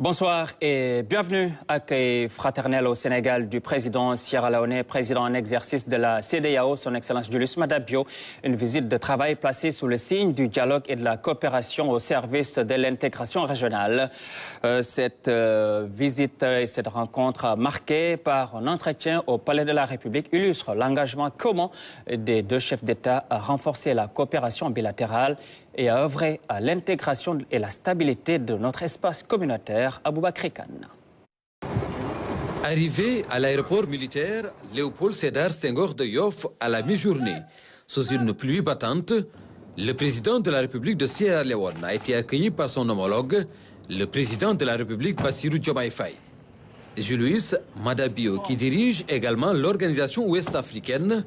Bonsoir et bienvenue. Accueil fraternel au Sénégal du président Sierra Leone, président en exercice de la CEDEAO, son Excellence Julius Maada Bio. Une visite de travail placée sous le signe du dialogue et de la coopération au service de l'intégration régionale. Cette visite et cette rencontre marquée par un entretien au Palais de la République illustre l'engagement commun des deux chefs d'État à renforcer la coopération bilatérale et à œuvrer à l'intégration et la stabilité de notre espace communautaire à Aboubakry Kane. Arrivé à l'aéroport militaire Léopold Sédar Senghor de Yoff à la mi-journée, sous une pluie battante, le président de la République de Sierra Leone a été accueilli par son homologue, le président de la République Bassirou Diomaye Faye. Julius Maada Bio, qui dirige également l'organisation ouest-africaine,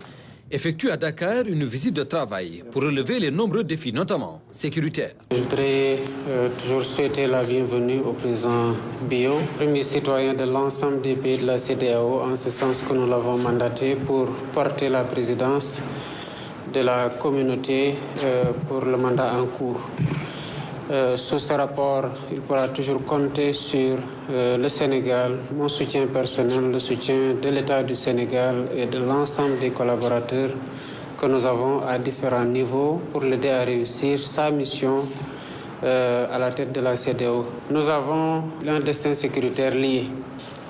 effectue à Dakar une visite de travail pour relever les nombreux défis, notamment sécuritaires. Je voudrais toujours souhaiter la bienvenue au président Bio, premier citoyen de l'ensemble des pays de la CEDEAO, en ce sens que nous l'avons mandaté pour porter la présidence de la communauté pour le mandat en cours. Sous ce rapport, il pourra toujours compter sur le Sénégal, mon soutien personnel, le soutien de l'État du Sénégal et de l'ensemble des collaborateurs que nous avons à différents niveaux pour l'aider à réussir sa mission à la tête de la CEDEAO. Nous avons un destin sécuritaire lié.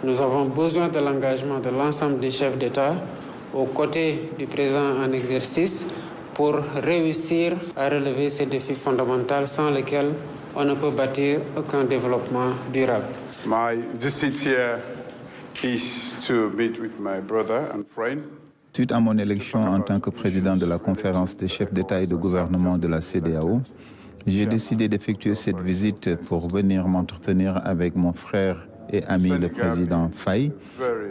Nous avons besoin de l'engagement de l'ensemble des chefs d'État aux côtés du président en exercice pour réussir à relever ces défis fondamentaux sans lesquels on ne peut bâtir aucun développement durable. My visit here is to meet with my brother and friend. Suite à mon élection en tant que président de la conférence des chefs d'État et de gouvernement de la CEDEAO, j'ai décidé d'effectuer cette visite pour venir m'entretenir avec mon frère et ami le président Faye,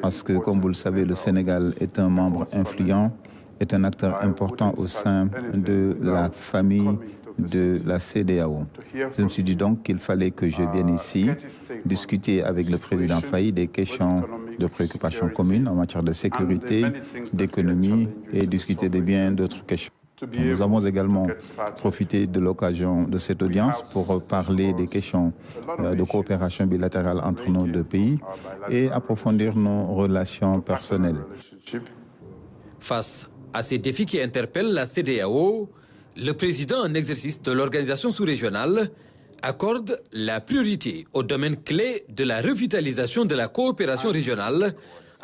parce que, comme vous le savez, le Sénégal est un membre influent, est un acteur important au sein de la famille de la CEDEAO. Je me suis dit donc qu'il fallait que je vienne ici discuter avec le président Faye des questions de préoccupation communes en matière de sécurité, d'économie et discuter de bien d'autres questions. Nous avons également profité de l'occasion de cette audience pour parler des questions de coopération bilatérale entre nos deux pays et approfondir nos relations personnelles. Face à ces défis qui interpellent la CEDEAO, le président en exercice de l'organisation sous-régionale accorde la priorité aux domaines clés de la revitalisation de la coopération régionale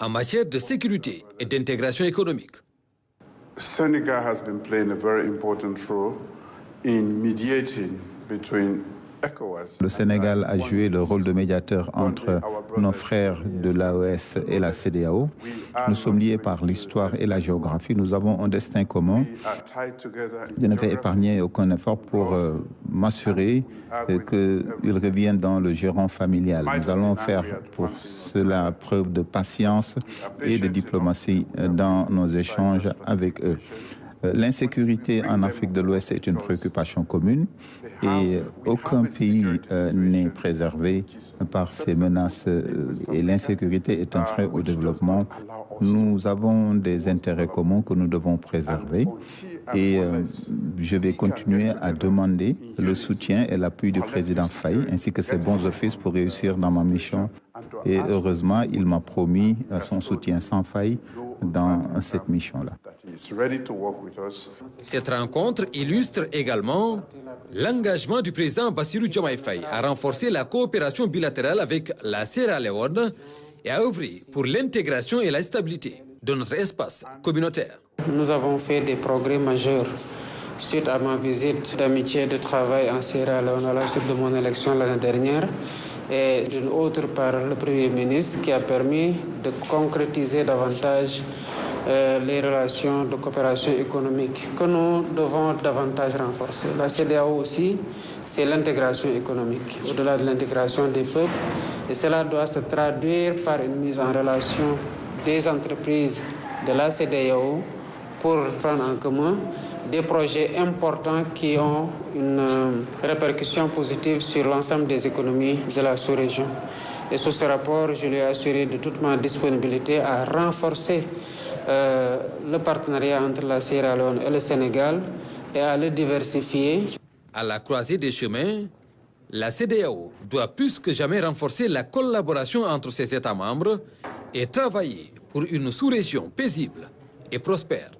en matière de sécurité et d'intégration économique. Senegal has been playing a very important role in mediating between ECOWAS. Le Sénégal a joué le rôle de médiateur entre nos frères de l'AES et la CEDEAO. Nous sommes liés par l'histoire et la géographie. Nous avons un destin commun. Je ne vais épargner aucun effort pour m'assurer qu'il revienne dans le giron familial. Nous allons faire pour cela preuve de patience et de diplomatie dans nos échanges avec eux. L'insécurité en Afrique de l'Ouest est une préoccupation commune et aucun pays n'est préservé par ces menaces et l'insécurité est un frein au développement. Nous avons des intérêts communs que nous devons préserver et je vais continuer à demander le soutien et l'appui du président Faye ainsi que ses bons offices pour réussir dans ma mission. Et heureusement, il m'a promis son soutien sans faille dans cette mission-là. Cette rencontre illustre également l'engagement du président Bassirou Diomaye Faye à renforcer la coopération bilatérale avec la Sierra Leone et à œuvrer pour l'intégration et la stabilité de notre espace communautaire. Nous avons fait des progrès majeurs suite à ma visite d'amitié et de travail en Sierra Leone à la suite de mon élection l'année dernière et d'une autre par le Premier ministre qui a permis de concrétiser davantage les relations de coopération économique que nous devons davantage renforcer. La CEDEAO aussi, c'est l'intégration économique, au-delà de l'intégration des peuples. Et cela doit se traduire par une mise en relation des entreprises de la CEDEAO pour prendre en commun des projets importants qui ont une répercussion positive sur l'ensemble des économies de la sous-région. Et sous ce rapport, je lui ai assuré de toute ma disponibilité à renforcer le partenariat entre la Sierra Leone et le Sénégal et à le diversifier. À la croisée des chemins, La CEDEAO doit plus que jamais renforcer la collaboration entre ses États membres et travailler pour une sous-région paisible et prospère.